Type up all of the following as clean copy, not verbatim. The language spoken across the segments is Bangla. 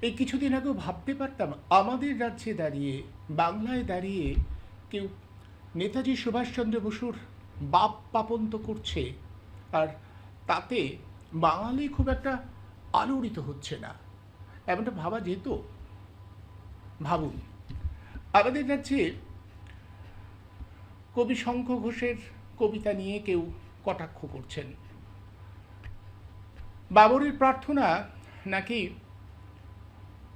এই কিছুদিন আগেও ভাবতে পারতাম আমাদের রাজ্যে দাঁড়িয়ে, বাংলায় দাঁড়িয়ে কেউ নেতাজি সুভাষচন্দ্র বসুর বাপ পাপন্ত করছে, আর তাতে বাঙালি খুব একটা আলোড়িত হচ্ছে না, এমনটা ভাবা যেত? ভাবুন, আমাদের রাজ্যে কবি শঙ্খ ঘোষের কবিতা নিয়ে কেউ কটাক্ষ করছেন, বাবরের প্রার্থনা নাকি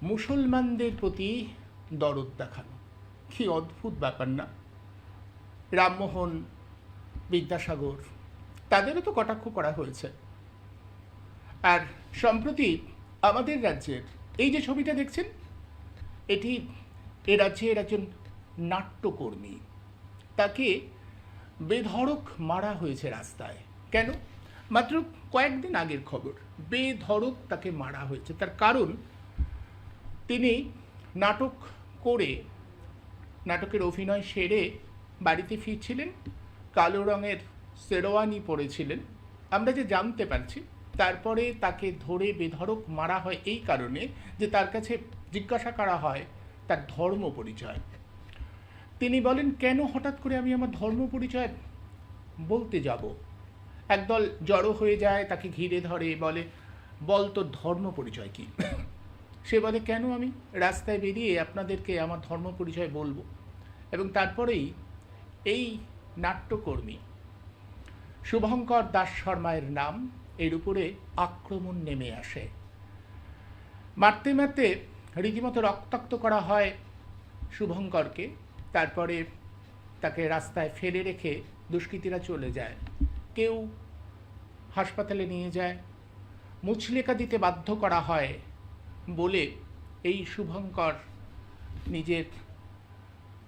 মুসলমানদের প্রতি দরদ দেখানো। কি অদ্ভুত ব্যাপার না? রামমোহন, বিদ্যাসাগর, তাদেরও তো কটাক্ষ করা হয়েছে। আর সম্প্রতি আমাদের রাজ্যের এই যে ছবিটা দেখছেন, এটি এ রাজ্যের একজন নাট্যকর্মী, তাকে বেধড়ক মারা হয়েছে রাস্তায়। কেন? মাত্র কয়েকদিন আগের খবর, বেধড়ক তাকে মারা হয়েছে। তার কারণ, তিনি নাটক করে, নাটকের অভিনয় সেরে বাড়িতে ফিরছিলেন, কালো রঙের শেরওয়ানি পরেছিলেন। আমরা যে জানতে পারছি, তারপরে তাকে ধরে বেধড়ক মারা হয় এই কারণে যে তার কাছে জিজ্ঞাসা করা হয় তার ধর্ম পরিচয়। তিনি বলেন, কেন হঠাৎ করে আমি আমার ধর্ম পরিচয় বলতে যাব? একদল জড়ো হয়ে যায়, তাকে ঘিরে ধরে, বলে, বল তোর ধর্ম পরিচয় কি? সে বলে, কেন আমি রাস্তায় বেরিয়ে আপনাদেরকে আমার ধর্ম পরিচয় বলবো? এবং তারপরেই এই নাট্যকর্মী শুভঙ্কর দাস শর্মায়ের নাম, এর উপরে আক্রমণ নেমে আসে। মারতে মারতে রীতিমতো রক্তাক্ত করা হয় শুভঙ্করকে। তারপরে তাকে রাস্তায় ফেলে রেখে দুষ্কৃতীরা চলে যায়। কেউ হাসপাতালে নিয়ে যায়, মুচলেকা দিতে বাধ্য করা হয় বলে এই শুভঙ্কর নিজের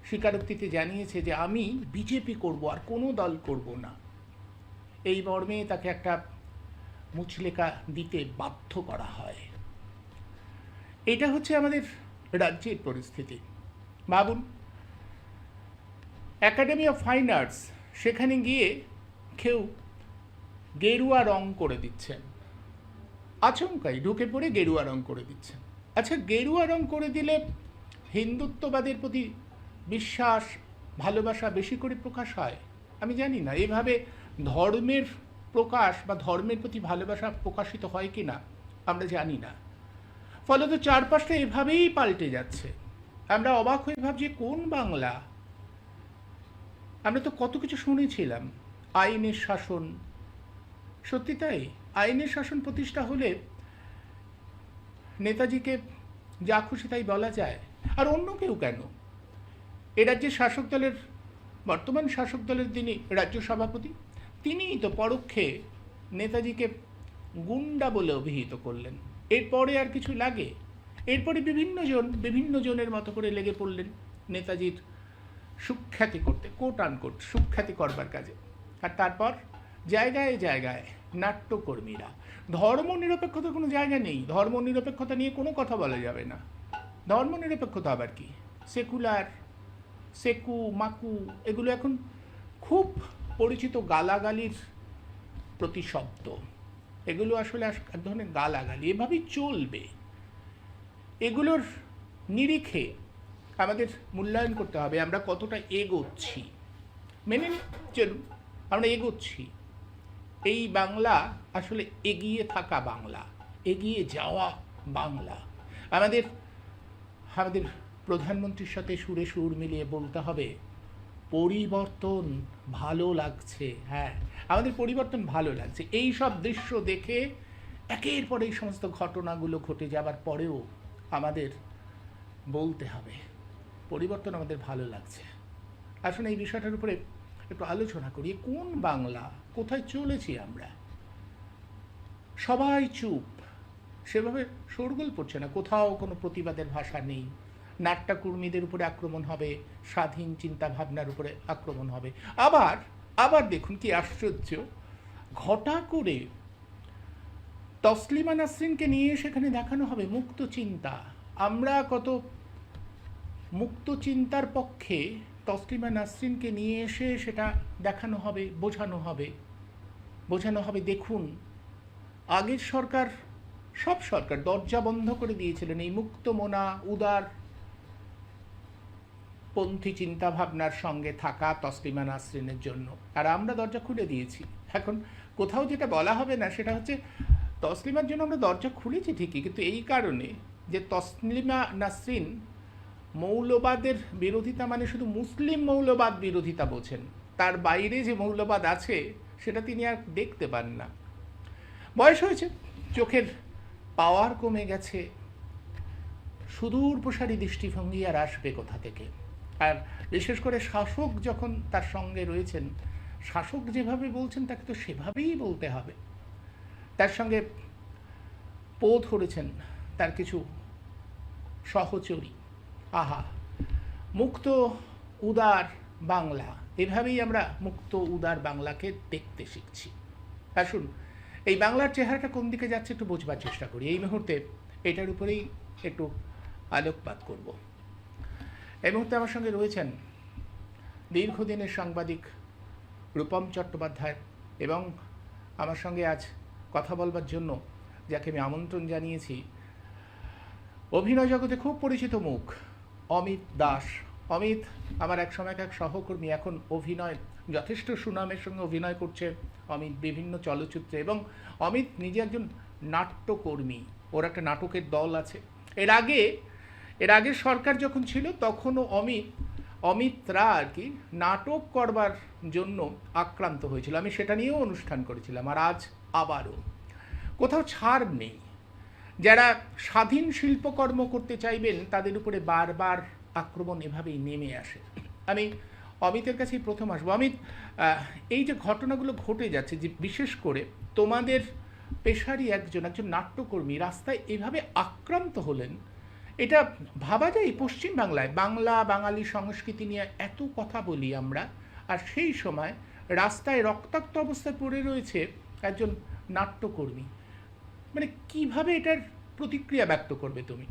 স্বীকারোক্তিতে জানিয়েছে যে আমি বিজেপি করব, আর কোনো দল করব না। এই মর্মে তাকে একটা মুচলেকা দিতে বাধ্য করা হয়। এটা হচ্ছে আমাদের রাজ্যের পরিস্থিতি। ভাবুন, একাডেমি অফ ফাইন আর্টস, সেখানে গিয়ে কেউ গেরুয়া রং করে দিচ্ছেন, আচমকাই ঢুকে পড়ে গেরুয়া রং করে দিচ্ছেন। আচ্ছা, গেরুয়া রং করে দিলে হিন্দুত্ববাদের প্রতি বিশ্বাস, ভালোবাসা বেশি করে প্রকাশ হয়? আমি জানি না এভাবে ধর্মের প্রকাশ বা ধর্মের প্রতি ভালোবাসা প্রকাশিত হয় কি না, আমরা জানি না। ফলত চারপাশটা এভাবেই পাল্টে যাচ্ছে। আমরা অবাক হয়ে ভাবছি, কোন বাংলা? আমরা তো কত কিছু শুনেছিলাম, আইনের শাসন। সত্যি তাই, আইনের শাসন প্রতিষ্ঠা হলে নেতাজিকে যা খুশি তাই বলা যায়, আর অন্য কেউ কেন? এ রাজ্যের শাসক দলের, বর্তমান শাসক দলের যিনি রাজ্য সভাপতি, তিনিই তো পরোক্ষে নেতাজিকে গুন্ডা বলে অভিহিত করলেন। এরপরে আর কিছু লাগে? এরপরে বিভিন্ন জনের মতো করে লেগে পড়লেন নেতাজির সুখ্যাতি করতে, কোট আনকোট সুখ্যাতি করবার কাজে। আর তারপর জায়গায় জায়গায় নাট্যকর্মীরা, ধর্ম নিরপেক্ষতার কোনো জায়গা নেই। ধর্ম নিরপেক্ষতা নিয়ে কোনো কথা বলা যাবে না। ধর্ম নিরপেক্ষতা আবার কি? সেকুলার, সেকু, মাকু, এগুলো এখন খুব পরিচিত গালাগালির প্রতিশব্দ। এগুলো আসলে এক ধরনের গালাগালি, এভাবেই চলবে। এগুলোর নিরিখে আমাদের মূল্যায়ন করতে হবে আমরা কতটা এগোচ্ছি। মেনে চলুন, আমরা এগোচ্ছি। এই বাংলা আসলে এগিয়ে থাকা বাংলা, এগিয়ে যাওয়া বাংলা। আমাদের আমাদের প্রধানমন্ত্রীর সাথে সুরে সুর মিলিয়ে বলতে হবে, পরিবর্তন ভালো লাগছে। হ্যাঁ, আমাদের পরিবর্তন ভালো লাগছে। এই সব দৃশ্য দেখে একের পর এই সমস্ত ঘটনাগুলো ঘটে যাবার পরেও আমাদের বলতে হবে, পরিবর্তন আমাদের ভালো লাগছে। আসলে এই বিষয়টার উপরে একটু আলোচনা করি। কোন বাংলা? কোথায় চলেছি আমরা? সবাই চুপ, সেভাবে শোরগোল পড়ছে না, কোথাও কোনো প্রতিবাদের ভাষা নেই। নাট্যকর্মীদের উপরে আক্রমণ হবে, স্বাধীন চিন্তা ভাবনার উপরে আক্রমণ হবে। আবার আবার দেখুন কি আশ্চর্য, ঘটা করে তসলিমা নাসরিনকে নিয়ে সেখানে দেখানো হবে মুক্ত চিন্তা। আমরা কত মুক্ত চিন্তার পক্ষে, তসলিমা নাসরিনকে নিয়ে এসে সেটা দেখানো হবে, বোঝানো হবে। দেখুন, আগের সরকার সব সরকার দরজা বন্ধ করে দিয়েছিলেন এই মুক্ত মনা উদার পন্থী চিন্তাভাবনার সঙ্গে থাকা তসলিমা নাসরিনের জন্য, আর আমরা দরজা খুলে দিয়েছি। এখন কোথাও যেটা বলা হবে না সেটা হচ্ছে তসলিমার জন্য আমরা দরজা খুলেছি ঠিকই, কিন্তু এই কারণে যে তসলিমা নাসরিন মৌলবাদের বিরোধিতা মানে শুধু মুসলিম মৌলবাদ বিরোধিতা বোঝেন, তার বাইরে যে মৌলবাদ আছে সেটা তিনি আর দেখতে পান না। বয়স হয়েছে, চোখের পাওয়ার কমে গেছে, সুদূর প্রসারী দৃষ্টিভঙ্গি আর আসবে কোথা থেকে? আর বিশেষ করে শাসক যখন তার সঙ্গে রয়েছেন, শাসক যেভাবে বলছেন তাকে তো সেভাবেই বলতে হবে। তার সঙ্গে পো ধরেছেন তার কিছু সহচরী। আহা, মুক্ত উদার বাংলা, এভাবেই আমরা মুক্ত উদার বাংলাকে দেখতে শিখছি। আসুন এই বাংলার চেহারাটা কোন দিকে যাচ্ছে একটু বোঝবার চেষ্টা করি। এই মুহূর্তে এটার উপরেই একটু আলোকপাত করব। এই মুহূর্তে আমার সঙ্গে রয়েছেন দীর্ঘদিনের সাংবাদিক রূপম চট্টোপাধ্যায়, এবং আমার সঙ্গে আজ কথা বলবার জন্য যাকে আমি আমন্ত্রণ জানিয়েছি, অভিনয় জগতে খুব পরিচিত মুখ অমিত দাস। অমিত আমার এক সময়কার সহকর্মী, এখন অভিনয় যথেষ্ট সুনামের সঙ্গে অভিনয় করছে অমিত বিভিন্ন চলচ্চিত্রে, এবং অমিত নিজে একজন নাট্যকর্মী, ওর একটা নাটকের দল আছে। এর আগে সরকার যখন ছিল তখনও অমিতরা আর কি নাটক করবার জন্য আক্রান্ত হয়েছিল, আমি সেটা নিয়েও অনুষ্ঠান করেছিলাম। আর আজ আবারও কোথাও ছাড় নেই, যারা স্বাধীন শিল্পকর্ম করতে চাইবেন তাদের উপরে বারবার আক্রমণ এভাবেই নেমে আসে। আমি অমিতের কাছেই প্রথম আসবো। অমিত, এই যে ঘটনাগুলো ঘটে যাচ্ছে, যে বিশেষ করে তোমাদের পেশারই একজন নাট্যকর্মী রাস্তায় এভাবে আক্রান্ত হলেন, এটা ভাবা যায় পশ্চিম বাংলায় বাঙালি সংস্কৃতি নিয়ে এত কথা বলি আমরা, আর সেই সময় রাস্তায় রক্তাক্ত অবস্থায় পড়ে রয়েছে একজন নাট্যকর্মী। মানে কিভাবে এটার প্রতিক্রিয়া ব্যক্ত করবে তুমি?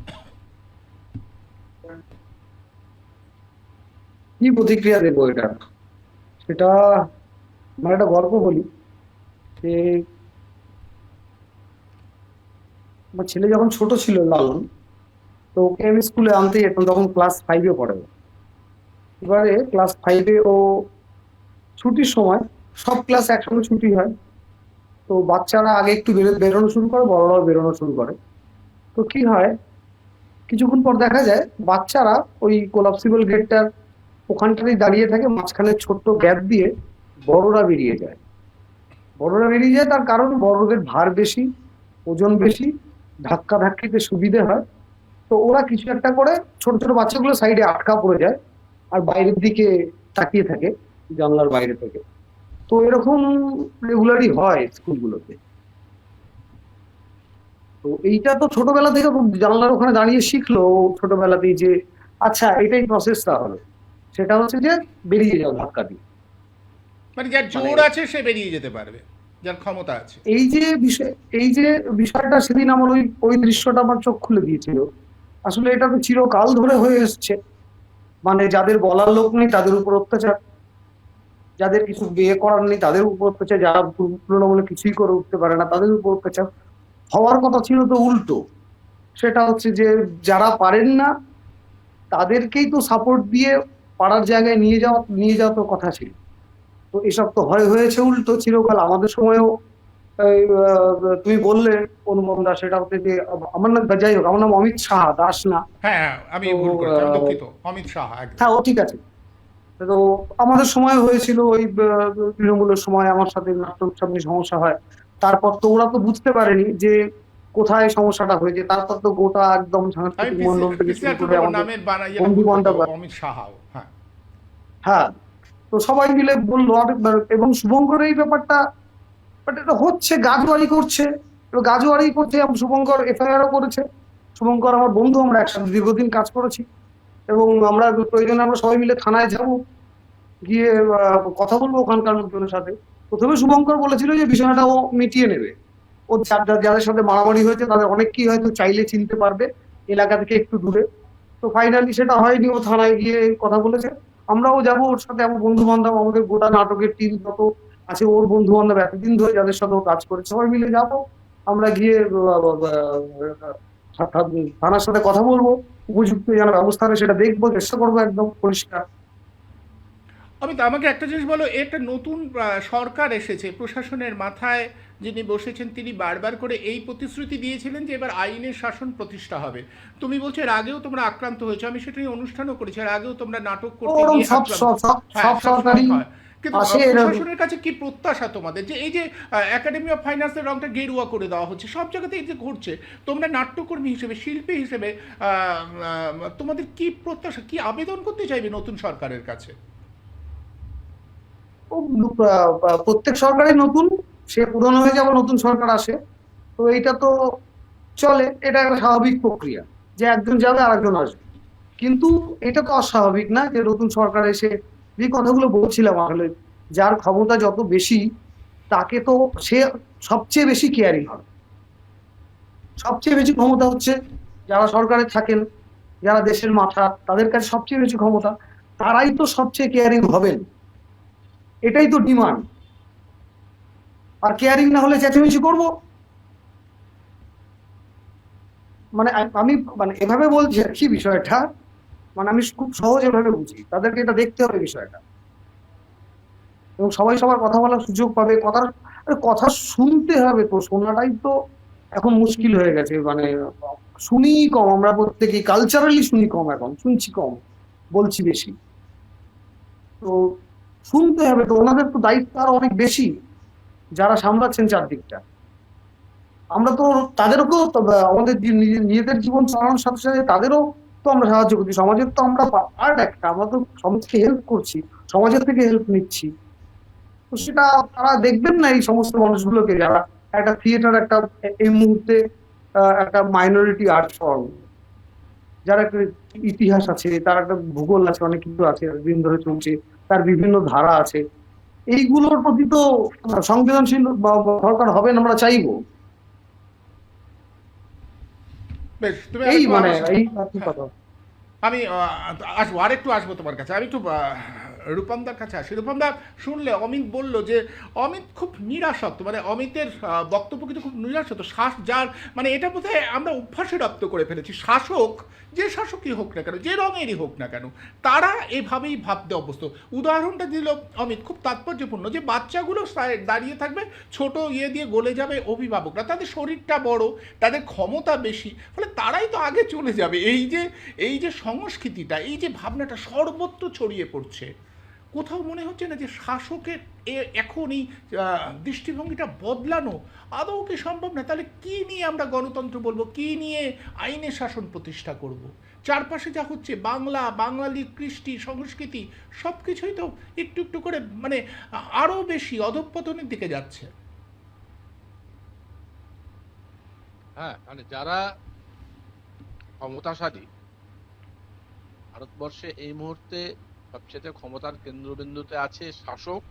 কি প্রতিক্রিয়া দেবো এটা? সেটা আমার একটা গল্প বলি যে আমার ছেলে যখন ছোট ছিল, লালন, তো ওকে আমি স্কুলে আনতে যেতাম, তখন ক্লাস 5-এ পড়ে। এবারে ক্লাস 5-এ ও ছুটির সময় সব ক্লাস একসঙ্গে ছুটি হয়, তো বাচ্চারা আগে একটু বেরোনো শুরু করে, বড়রাও বেরোনো শুরু করে। তো কি হয়, কিছুক্ষণ পর দেখা যায় বাচ্চারা ওই কোলাপসিবল গেটটার ওখানটাতেই দাঁড়িয়ে থাকে, মাঝখানে ছোট্ট গ্যাপ দিয়ে বড়রা বেরিয়ে যায়। তার কারণ বড়দের ভার বেশি, ওজন বেশি, ধাক্কা ধাক্কিতে সুবিধে হয়। তো ওরা কিছু একটা করে ছোট ছোট বাচ্চাগুলো সাইডে আটকা পড়ে যায় আর বাইরের দিকে তাকিয়ে থাকে জানলার বাইরে থেকে। তো এরকম রেগুলারই হয় স্কুলগুলোতে। তো এইটা তো ছোটবেলা থেকে জানলার ওখানে দাঁড়িয়ে শিখলো ছোটবেলাতেই যে আচ্ছা এটাই প্রসেসটা হলো, সেটা হচ্ছে যে বেরিয়ে যাও ধাক্কা দিয়ে। মানে যার জোর আছে সে বেরিয়ে যেতে পারবে, যার ক্ষমতা আছে। এই যে বিষয়টা সেদিন আমার ওই দৃশ্যটা আমার চোখ খুলে দিয়েছিল। আসলে এটা তো চিরকাল ধরে হয়ে এসছে, মানে যাদের বলার লোক নেই তাদের উপর অত্যাচার, যাদের কিছু বিয়ে করার নেই তাদের উপর অত্যাচার, যারা তুলনামূলক কিছুই করে উঠতে পারে না তাদের উপর অত্যাচার। হওয়ার কথা ছিল তো উল্টো, সেটা হচ্ছে যে যারা পারেন না তাদেরকেই তো সাপোর্ট দিয়ে পাড়ার জায়গায় নিয়ে যাওয়া তো কথা ছিল। তো এসব তো হয়েছে উল্টো চিরকাল। আমাদের সময়ও তুমি বললে অনুপম দাস, সেটা হচ্ছে যে আমার নাম, যাই হোক আমার নাম অমিত সাহা, দাস না। হ্যাঁ, আমি ভুল করেছি, আমি দুঃখিত, অমিত সাহা। হ্যাঁ, ও ঠিক আছে। তো আমাদের সময় হয়েছিল ওই তৃণমূলের সময় আমার সাথে নাট্যোৎসব নিয়ে সমস্যা হয়। তারপর তো ওরা তো বুঝতে পারেনি যে কোথায় সমস্যাটা হয়েছে, তারপর তো গোটা একদম সাংস্কৃতিক মন্ডল থেকে শুরু করে আমাদের বন্ধু বান্ধব, অমিত সাহাও, হ্যাঁ, তো সবাই মিলে বললো। এবং শুভঙ্কর এই ব্যাপারটা, বাট এটা হচ্ছে গাজুয়ারি করছে, এবং শুভঙ্কর এফআইআরও করেছে। শুভঙ্কর আমার বন্ধু, আমরা একসাথে দীর্ঘদিন কাজ করেছি, এবং আমরা প্রয়োজনে আমরা সবাই মিলে থানায় যাব, গিয়ে কথা বলবো ওখানকার লোকজনের সাথে। প্রথমে শুভঙ্কর বলেছিল যে বিষয়টা ও মিটিয়ে নেবে, ও যাদের সাথে মারামারি হয়েছে তাদের অনেককেই হয়তো চাইলে চিনতে পারবে এলাকা থেকে একটু দূরে। তো ফাইনালি সেটা হয়নি, ও থানায় গিয়ে কথা বলেছে। আমরাও যাবো ওর সাথে, আমার বন্ধু বান্ধব, আমাদের গোটা নাটকের টিম যত আছে, ওর বন্ধু বান্ধব এতদিন ধরে যাদের সাথে ও কাজ করেছে, সবাই মিলে যাবো, আমরা গিয়ে থানার সাথে কথা বলবো, উপযুক্ত যেন ব্যবস্থা হবে সেটা দেখবো, চেষ্টা করবো একদম পরিষ্কার। অমিত, আমাকে একটা জিনিস বলো, একটা নতুন সরকার এসেছে, প্রশাসনের মাথায় যিনি বসেছেন তিনি বারবার করে এই প্রতিশ্রুতি দিয়েছিলেন যে এবার আইনের শাসন প্রতিষ্ঠা হবে। তুমি বলছো এর আগেও তোমরা আক্রান্ত হয়েছো, আমি সেটা নিয়ে অনুষ্ঠানও করেছি, এর আগেও তোমরা নাটক করতে ওরকম গিয়ে সব আক্রান্ত। সব সব হ্যাঁ, সব সবসময় সরকারি হয়। কিন্তু আসে এরকম। প্রশাসনের কাছে কি প্রত্যাশা তোমাদের, যে এই যে একাডেমি অফ ফাইন্যান্সের রংটা গেরুয়া করে দেওয়া হচ্ছে সব জায়গাতে, এই যে ঘটছে, তোমরা নাট্যকর্মী হিসেবে, শিল্পী হিসেবে তোমাদের কি প্রত্যাশা, কি আবেদন করতে চাইবে নতুন সরকারের কাছে? ও প্রত্যেক সরকারই নতুন, সে পুরনো হয়ে যাবে, নতুন সরকার আসে, তো এইটা তো চলে, এটা একটা স্বাভাবিক প্রক্রিয়া যে একজন যাবে আর একজন আসবে। কিন্তু এটা তো অস্বাভাবিক না যে নতুন সরকার এসে, যে কথাগুলো বলছিলাম আসলে, যার ক্ষমতা যত বেশি তাকে তো সে সবচেয়ে বেশি কেয়ারিং হবে। সবচেয়ে বেশি ক্ষমতা হচ্ছে যারা সরকারে থাকেন, যারা দেশের মাথা, তাদের কাছে সবচেয়ে বেশি ক্ষমতা, তারাই তো সবচেয়ে কেয়ারিং হবেন, এটাই তো ডিমান্ড। আর কেয়ারিং না হলে চেঁচামেচি করবো। মানে আমি মানে এভাবে বলছি আর কি বিষয়টা, মানে আমি খুব সহজ এভাবে বুঝি, তাদেরকে এটা দেখতে হবে বিষয়টা, এবং সবাই সবার কথা বলার সুযোগ পাবে, কথা শুনতে হবে, তো শোনাটাই তো এখন মুশকিল হয়ে গেছে। মানে শুনি কম, আমরা প্রত্যেকেই কালচারালি শুনি কম, এখন শুনছি কম, বলছি বেশি। তো শুনতে হবে, তো ওনাদের তো দায়িত্ব আরো অনেক বেশি, যারা সামলাচ্ছেন চারদিকটা। আমরা তো তাদেরকেও তো, আমাদের নিজেদের জীবন চালানোর সাথে সাথে তাদেরও তো আমরা সাহায্য করছি, সমাজের তো আমরা পার্ট একটা, আমরা তো সমাজকে হেল্প করছি, সমাজের থেকে হেল্প নিচ্ছি। তো সেটা তারা দেখবেন না, এই সমস্ত মানুষগুলোকে, যারা একটা থিয়েটার, একটা এই মুহূর্তে একটা মাইনরিটি আর্ট ফর্ম, যার একটা ইতিহাস আছে, তার একটা ভূগোল আছে, অনেক কিছু আছে, দিন ধরে চলছে, তার বিভিন্ন ধারা আছে, এইগুলোর প্রতি তো সংবেদনশীল সরকার হবেন আমরা চাইবো। বেশ, তুমি এই আরেকটু মানে আমার। এই আর কি হ্যাঁ, কথা। আমি আসবো, আরেকটু আসবো তোমার কাছে, আমি একটু রূপমদার কাছে আসি। রূপমদা, শুনলে অমিত বলল যে অমিত খুব নিরাসক্ত, মানে অমিতের বক্তব্য কিন্তু খুব নিরাসক্ত, যার মানে এটা বোধহয় আমরা অভ্যাসে রপ্ত করে ফেলেছি, শাসক যে শাসকই হোক না কেন, যে রঙেরই হোক না কেন, তারা এভাবেই ভাবতে অভ্যস্ত। উদাহরণটা দিল অমিত খুব তাৎপর্যপূর্ণ, যে বাচ্চাগুলো দাঁড়িয়ে থাকবে, ছোট ইয়ে দিয়ে গলে যাবে অভিভাবকরা, তাদের শরীরটা বড়, তাদের ক্ষমতা বেশি, ফলে তারাই তো আগে চলে যাবে। এই যে সংস্কৃতিটা, এই যে ভাবনাটা সর্বত্র ছড়িয়ে পড়ছে, কোথাও মনে হচ্ছে না যে শাসকের এখন এই দৃষ্টিভঙ্গিটা বদলানো আদৌ কি সম্ভব না? তাহলে কি নিয়ে আমরা গণতন্ত্র বলবো, কি নিয়ে আইনের শাসন প্রতিষ্ঠা করব? চারপাশে যা হচ্ছে, বাঙালি কৃষ্টি সংস্কৃতি সব কিছুই তো একটু একটু করে মানে আরও বেশি অধঃপতনের দিকে যাচ্ছে। হ্যাঁ, মানে যারা ক্ষমতাশালী, ভারতবর্ষে এই মুহূর্তে সবচেয়ে ক্ষমতার কেন্দ্রবিন্দুতে আছে শাসক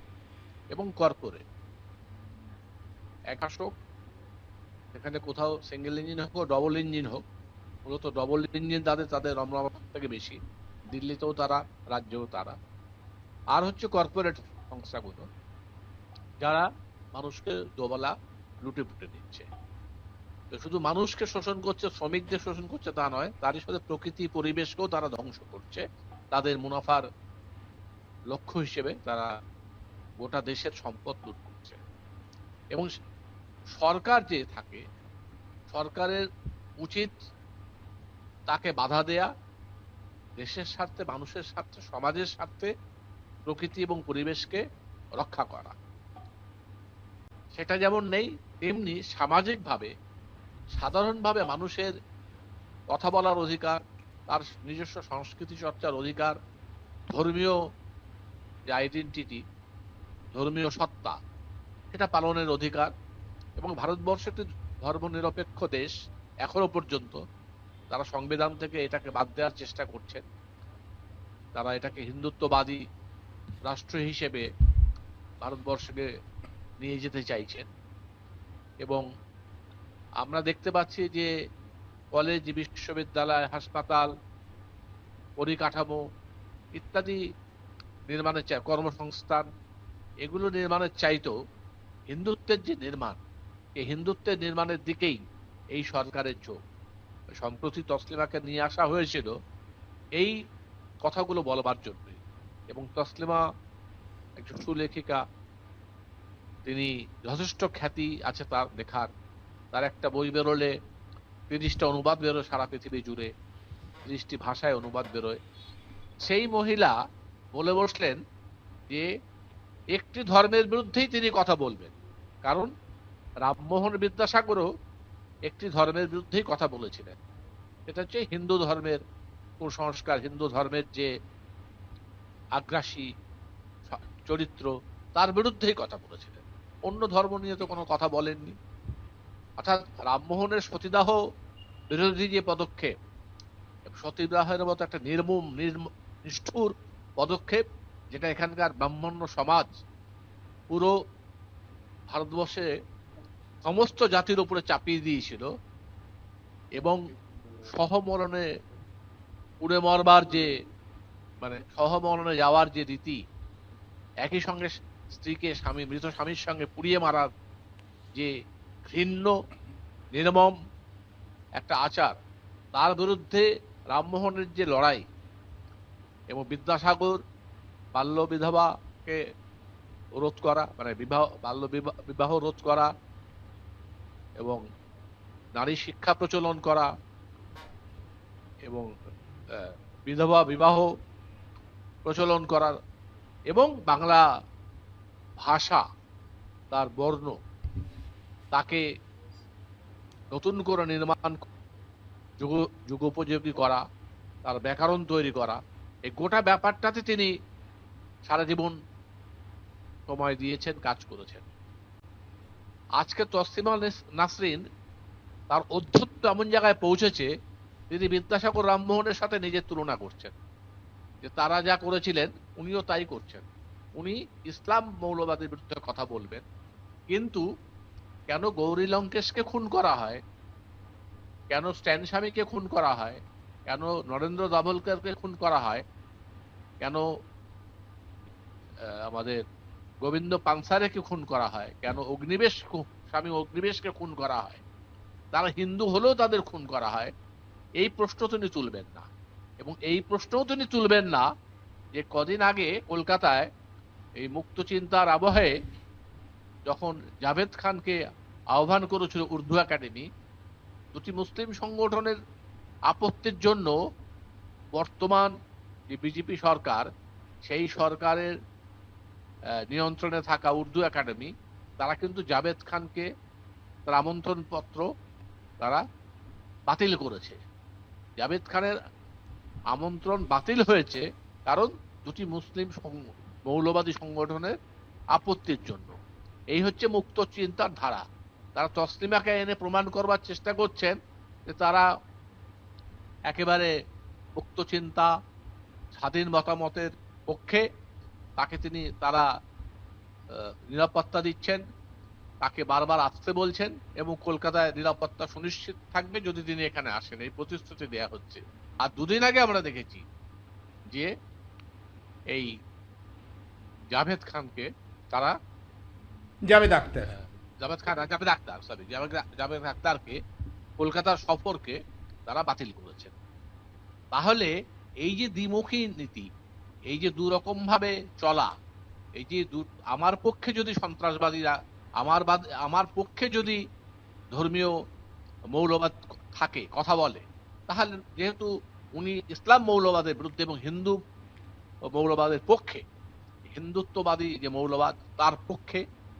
এবং কর্পোরেট। এক শাসক, এখানে কোথাও সিঙ্গেল ইঞ্জিন হোক, ডবল ইঞ্জিন হোক, মূলত ডবল ইঞ্জিন তাদের রমরমা থেকে বেশি, দিল্লিতেও তারা, রাজ্যেও তারা। আর হচ্ছে কর্পোরেট সংস্থাগুলো, যারা মানুষকে দোবেলা লুটে পুটে দিচ্ছে। তো শুধু মানুষকে শোষণ করছে, শ্রমিকদের শোষণ করছে তা নয়, তারই সাথে প্রকৃতি পরিবেশকেও তারা ধ্বংস করছে তাদের মুনাফার লক্ষ্য হিসেবে। তারা গোটা দেশের সম্পদ লুট করছে। এবং সরকার যে থাকে, সরকারের উচিত তাকে বাধা দেয়া, দেশের স্বার্থে, মানুষের স্বার্থে, সমাজের স্বার্থে প্রকৃতি এবং পরিবেশকে রক্ষা করা। সেটা যেমন নেই, তেমনি সামাজিকভাবে, সাধারণভাবে মানুষের কথা বলার অধিকার, তার নিজস্ব সংস্কৃতি চর্চার অধিকার, ধর্মীয় যে আইডেন্টিটি, ধর্মীয় সত্তা, সেটা পালনের অধিকার। এবং ভারতবর্ষ একটি ধর্মনিরপেক্ষ দেশ এখনো পর্যন্ত। তারা সংবিধান থেকে এটাকে বাদ দেওয়ার চেষ্টা করছেন, তারা এটাকে হিন্দুত্ববাদী রাষ্ট্র হিসেবে ভারতবর্ষকে নিয়ে যেতে চাইছেন। এবং আমরা দেখতে পাচ্ছি যে কলেজ, বিশ্ববিদ্যালয়, হাসপাতাল, পরিকাঠামো ইত্যাদি নির্মাণের কর্মসংস্থান, এগুলো নির্মাণের চাইতেও হিন্দুত্বের যে নির্মাণ, এই হিন্দুত্বের নির্মাণের দিকেই এই সরকারের ঝোঁক। সম্প্রতি তসলিমাকে নিয়ে আসা হয়েছিল এই কথাগুলো বলবার জন্য। এবং তসলিমা একজন সুলেখিকা, তিনি যথেষ্ট খ্যাতি আছে তার লেখার। তার একটা বই বেরোলে 30টা অনুবাদ বেরোয় সারা পৃথিবী জুড়ে, 30টি ভাষায় অনুবাদ বেরোয়। সেই মহিলা বলে বসলেন যে একটি ধর্মের বিরুদ্ধেই তিনি কথা বলবেন, কারণ রামমোহন বিদ্যাসাগরও একটি ধর্মের বিরুদ্ধেই কথা বলেছিলেন। এটা হচ্ছে হিন্দু ধর্মের কুসংস্কার, হিন্দু ধর্মের যে আগ্রাসী চরিত্র, তার বিরুদ্ধেই কথা বলেছিলেন। অন্য ধর্ম নিয়ে তো কোনো কথা বলেননি। অর্থাৎ রামমোহনের সতীদাহ বিরোধী যে পদক্ষেপ, সতীদাহের মতো একটা নিষ্ঠুর পদক্ষেপ, যেটা এখানকার ব্রাহ্মণ্য সমাজ পুরো ভারতবর্ষে সমস্ত জাতির উপরে চাপিয়ে দিয়েছিল, এবং সহমরণে উড়ে মরবার যে সহমরণে যাওয়ার যে রীতি, একই সঙ্গে স্ত্রীকে মৃত স্বামীর সঙ্গে পুড়িয়ে মারার যে ঘৃণ্য নির্মম একটা আচার, তার বিরুদ্ধে রামমোহনের যে লড়াই, এবং বিদ্যাসাগর বাল্য বিধবাকে রোধ করা, বাল্য বিবাহ রোধ করা এবং নারী শিক্ষা প্রচলন করা এবং বিধবা বিবাহ প্রচলন করার, এবং বাংলা ভাষা তার বর্ণ তাকে নতুন করে নির্মাণ, যুগোপযোগী করা, তার ব্যাকরণ তৈরি করা, এই গোটা ব্যাপারটাতে তিনি সারা জীবন সময় দিয়েছেন, কাজ করেছেন। আজকে তসলিমা নাসরিন তার অধ্যত্ব এমন জায়গায় পৌঁছেছে, তিনি বিদ্যাসাগর রামমোহনের সাথে নিজের তুলনা করছেন, যে তারা যা করেছিলেন উনিও তাই করছেন। উনি ইসলাম মৌলবাদের বিরুদ্ধে কথা বলবেন, কিন্তু কেন গৌরী লঙ্কেশকে খুন করা হয়, কেন স্ট্যান স্বামীকে খুন করা হয়, কেন নরেন্দ্র দাভোলকরকে খুন করা হয়, কেন আমাদের গোবিন্দ পানসারেকে খুন করা হয়, কেন স্বামী অগ্নিবেশকে খুন করা হয়, তারা হিন্দু হলেও তাদের খুন করা হয়, এই প্রশ্ন তিনি তুলবেন না। এবং এই প্রশ্নও তিনি তুলবেন না যে কদিন আগে কলকাতায় এই মুক্ত চিন্তার আবহে যখন জাভেদ খানকে আহ্বান করেছিল উর্দু একাডেমি, দুটি মুসলিম সংগঠনের আপত্তির জন্য বর্তমান যে বিজেপি সরকার, সেই সরকারের নিয়ন্ত্রণে থাকা উর্দু একাডেমি, তারা কিন্তু জাভেদ খানকে তার আমন্ত্রণ পত্র তারা বাতিল করেছে। জাভেদ খানের আমন্ত্রণ বাতিল হয়েছে কারণ দুটি মুসলিম মৌলবাদী সংগঠনের আপত্তির জন্য। এই হচ্ছে মুক্ত চিন্তার ধারা। তারা তসলিমাকে এনে প্রমাণ করবার চেষ্টা করছেন যে তারা একেবারে মুক্ত চিন্তা, স্বাধীন মতামতের পক্ষে। তারা নিরাপত্তা দিচ্ছেন, তাকে বারবার আসতে বলছেন, এবং কলকাতায় নিরাপত্তা সুনিশ্চিত থাকবে যদি তিনি এখানে আসেন, এই প্রতিশ্রুতি দেয়া হচ্ছে। আর দুদিন আগে আমরা দেখেছি যে এই জাভেদ খানকে তারা জাভেদ আখতারকে কলকাতার সফরকে তারা বাতিল করেছেন। তাহলে এই যে দ্বিমুখী নীতি, এই যে দুরকম ভাবে চলা, এই যে আমার পক্ষে যদি সন্ত্রাসবাদীরা, আমার পক্ষে যদি ধর্মীয় মৌলবাদ থাকে, কথা বলে, তাহলে যেহেতু উনি ইসলাম মৌলবাদের বিরুদ্ধে এবং হিন্দু মৌলবাদের পক্ষে, হিন্দুত্ববাদী যে মৌলবাদ তার পক্ষে,